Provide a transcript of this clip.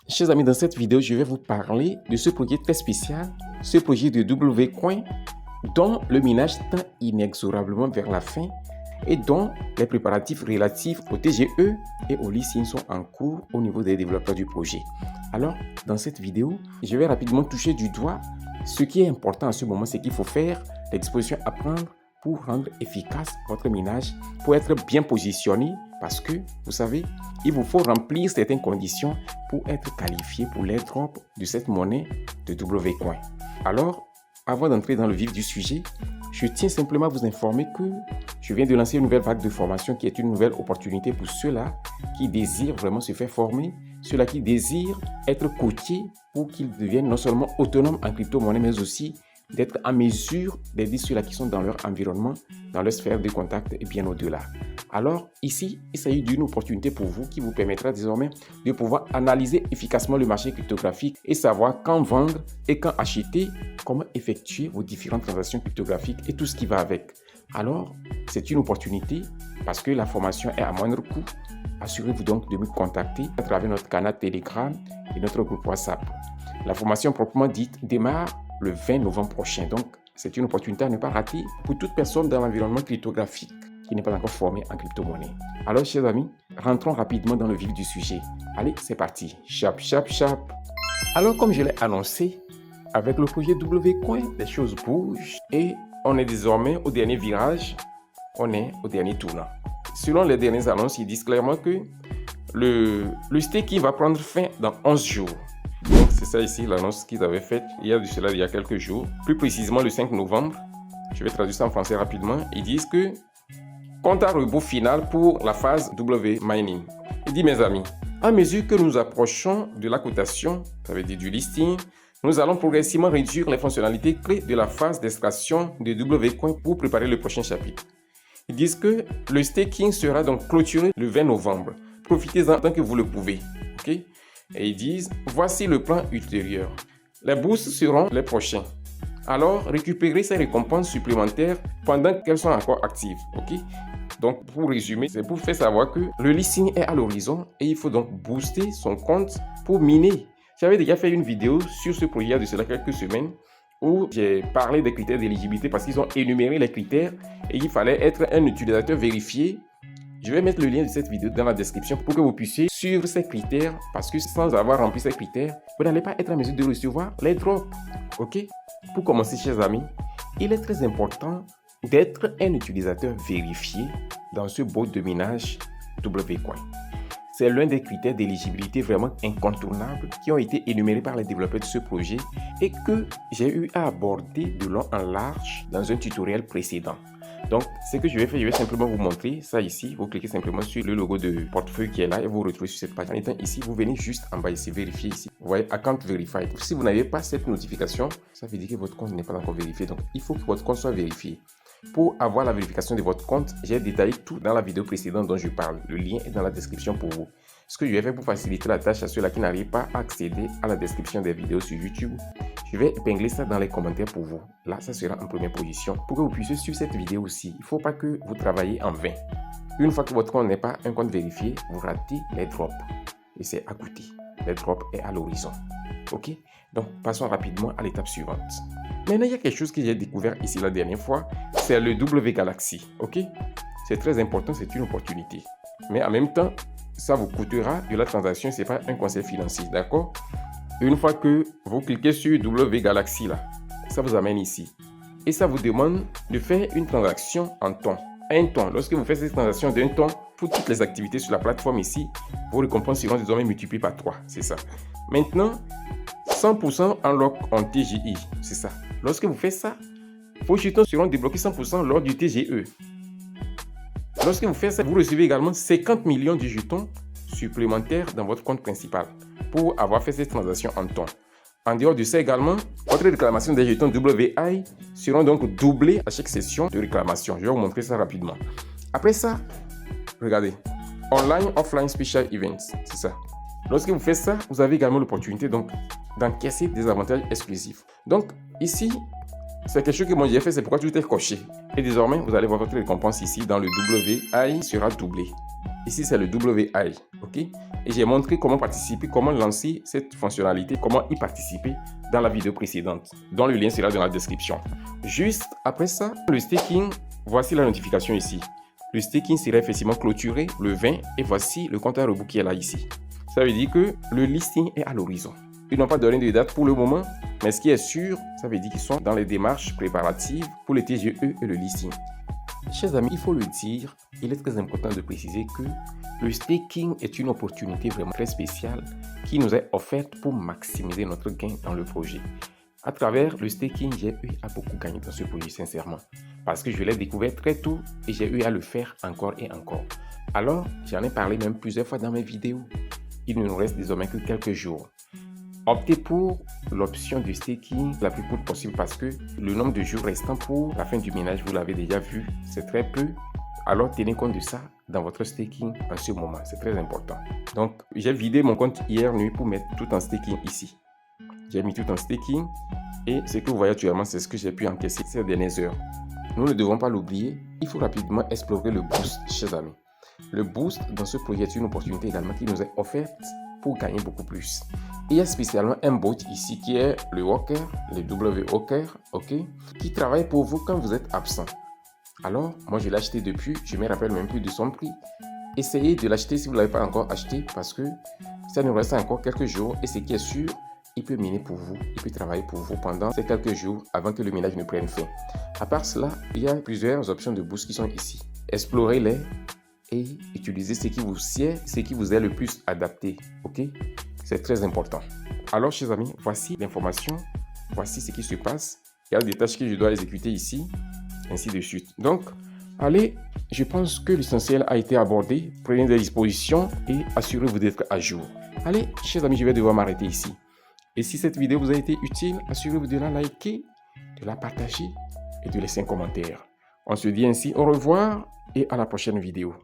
Chers amis, dans cette vidéo, je vais vous parler de ce projet très spécial, ce projet de WCoin, dont le minage tend inexorablement vers la fin et dont les préparatifs relatifs au TGE et au leasing sont en cours au niveau des développeurs du projet. Alors, dans cette vidéo, je vais rapidement toucher du doigt ce qui est important à ce moment, c'est qu'il faut faire les dispositions à prendre pour rendre efficace votre minage, pour être bien positionné, parce que, vous savez, il vous faut remplir certaines conditions pour être qualifié pour l'airdrop de cette monnaie de WCoin. Alors, avant d'entrer dans le vif du sujet, je tiens simplement à vous informer que je viens de lancer une nouvelle vague de formation qui est une nouvelle opportunité pour ceux-là qui désirent vraiment se faire former, ceux-là qui désirent être coachés pour qu'ils deviennent non seulement autonomes en crypto-monnaie, mais aussi d'être en mesure d'aider ceux-là qui sont dans leur environnement, dans leur sphère de contact et bien au-delà. Alors ici, il s'agit d'une opportunité pour vous qui vous permettra désormais de pouvoir analyser efficacement le marché cryptographique et savoir quand vendre et quand acheter, comment effectuer vos différentes transactions cryptographiques et tout ce qui va avec. Alors, c'est une opportunité parce que la formation est à moindre coût. Assurez-vous donc de me contacter à travers notre canal Telegram et notre groupe WhatsApp. La formation proprement dite démarre le 20 novembre prochain. Donc, c'est une opportunité à ne pas rater pour toute personne dans l'environnement cryptographique qui n'est pas encore formée en crypto-monnaie. Alors, chers amis, rentrons rapidement dans le vif du sujet. Allez, c'est parti. Chap, chap, chap. Alors, comme je l'ai annoncé, avec le projet WCoin, les choses bougent et on est désormais au dernier virage, on est au dernier tournant. Selon les dernières annonces, ils disent clairement que le staking va prendre fin dans 11 jours. Donc, c'est ça ici, l'annonce qu'ils avaient faite il y a quelques jours. Plus précisément, le 5 novembre. Je vais traduire ça en français rapidement. Ils disent que compte à rebours final pour la phase W mining. Il dit, mes amis, à mesure que nous approchons de la cotation, ça veut dire du listing, nous allons progressivement réduire les fonctionnalités clés de la phase d'extraction de WCoin pour préparer le prochain chapitre. Ils disent que le staking sera donc clôturé le 20 novembre. Profitez-en tant que vous le pouvez. Ok? Et ils disent, voici le plan ultérieur. Les boosts seront les prochains. Alors, récupérez ces récompenses supplémentaires pendant qu'elles sont encore actives. Ok? Donc, pour résumer, c'est pour faire savoir que le listing est à l'horizon et il faut donc booster son compte pour miner. J'avais déjà fait une vidéo sur ce projet il y a de cela quelques semaines où j'ai parlé des critères d'éligibilité parce qu'ils ont énuméré les critères et il fallait être un utilisateur vérifié. Je vais mettre le lien de cette vidéo dans la description pour que vous puissiez suivre ces critères parce que sans avoir rempli ces critères, vous n'allez pas être en mesure de recevoir les drops. Ok? Pour commencer, chers amis, il est très important d'être un utilisateur vérifié dans ce bot de minage WCoin. C'est l'un des critères d'éligibilité vraiment incontournables qui ont été énumérés par les développeurs de ce projet et que j'ai eu à aborder de long en large dans un tutoriel précédent. Donc, ce que je vais faire, je vais simplement vous montrer ça ici. Vous cliquez simplement sur le logo de portefeuille qui est là et vous vous retrouvez sur cette page. En étant ici, vous venez juste en bas ici, vérifier ici. Vous voyez, Account Verified. Si vous n'avez pas cette notification, ça veut dire que votre compte n'est pas encore vérifié. Donc, il faut que votre compte soit vérifié. Pour avoir la vérification de votre compte, j'ai détaillé tout dans la vidéo précédente dont je parle. Le lien est dans la description pour vous. Ce que je vais faire pour faciliter la tâche à ceux-là qui n'arrivent pas à accéder à la description des vidéos sur YouTube, je vais épingler ça dans les commentaires pour vous. Là, ça sera en première position pour que vous puissiez suivre cette vidéo aussi. Il ne faut pas que vous travaillez en vain. Une fois que votre compte n'est pas un compte vérifié, vous ratez les drops. Et c'est à côté. Les drops est à l'horizon. Ok? Donc, passons rapidement à l'étape suivante. Maintenant, il y a quelque chose que j'ai découvert ici la dernière fois, c'est le W Galaxy. Ok? C'est très important, c'est une opportunité. Mais en même temps, ça vous coûtera de la transaction, ce n'est pas un conseil financier, d'accord? Une fois que vous cliquez sur W Galaxy là, ça vous amène ici. Et ça vous demande de faire une transaction en temps. Un temps. Lorsque vous faites cette transaction d'un temps, pour toutes les activités sur la plateforme ici, vos récompenses seront désormais multipliées par 3. C'est ça. Maintenant, 100% unlock en TGI. C'est ça. Lorsque vous faites ça, vos jetons seront débloqués 100% lors du TGE. Lorsque vous faites ça, vous recevez également 50 millions de jetons supplémentaires dans votre compte principal pour avoir fait cette transaction en temps. En dehors de ça également, votre réclamation des jetons WI seront donc doublées à chaque session de réclamation. Je vais vous montrer ça rapidement. Après ça, regardez, Online, Offline Special Events, c'est ça. Lorsque vous faites ça, vous avez également l'opportunité donc d'encaisser des avantages exclusifs. Donc ici, c'est quelque chose que moi j'ai fait, c'est pourquoi tout est coché. Et désormais, vous allez voir votre récompense ici dans le WI sera doublé. Ici, c'est le WI, ok? Et j'ai montré comment participer, comment lancer cette fonctionnalité, comment y participer dans la vidéo précédente, dont le lien sera dans la description. Juste après ça, le staking, voici la notification ici. Le staking sera effectivement clôturé le 20 et voici le compte à rebours qui est là ici. Ça veut dire que le listing est à l'horizon. Ils n'ont pas donné de date pour le moment, mais ce qui est sûr, ça veut dire qu'ils sont dans les démarches préparatives pour le TGE et le listing. Chers amis, il faut le dire, il est très important de préciser que le staking est une opportunité vraiment très spéciale qui nous est offerte pour maximiser notre gain dans le projet. À travers le staking, j'ai eu à beaucoup gagner dans ce projet, sincèrement, parce que je l'ai découvert très tôt et j'ai eu à le faire encore et encore. Alors, j'en ai parlé même plusieurs fois dans mes vidéos. Il ne nous reste désormais que quelques jours. Optez pour l'option du staking la plus courte possible parce que le nombre de jours restants pour la fin du minage, vous l'avez déjà vu, c'est très peu. Alors tenez compte de ça dans votre staking en ce moment, c'est très important. Donc j'ai vidé mon compte hier nuit pour mettre tout en staking ici. J'ai mis tout en staking et ce que vous voyez actuellement, c'est ce que j'ai pu encaisser ces dernières heures. Nous ne devons pas l'oublier, il faut rapidement explorer le boost, chers amis. Le boost dans ce projet est une opportunité également qui nous est offerte pour gagner beaucoup plus. Il y a spécialement un bot ici qui est le Walker, le W-Walker, ok, qui travaille pour vous quand vous êtes absent. Alors, moi je l'ai acheté depuis, je ne me rappelle même plus de son prix. Essayez de l'acheter si vous ne l'avez pas encore acheté parce que ça nous reste encore quelques jours et ce qui est sûr, il peut miner pour vous, il peut travailler pour vous pendant ces quelques jours avant que le minage ne prenne fin. À part cela, il y a plusieurs options de boost qui sont ici. Explorez-les et utilisez ce qui vous sied, ce qui vous est le plus adapté, ok? C'est très important. Alors, chers amis, voici l'information, voici ce qui se passe. Il y a des tâches que je dois exécuter ici, ainsi de suite. Donc, allez, je pense que l'essentiel a été abordé. Prenez des dispositions et assurez-vous d'être à jour. Allez, chers amis, je vais devoir m'arrêter ici. Et si cette vidéo vous a été utile, assurez-vous de la liker, de la partager et de laisser un commentaire. On se dit ainsi au revoir et à la prochaine vidéo.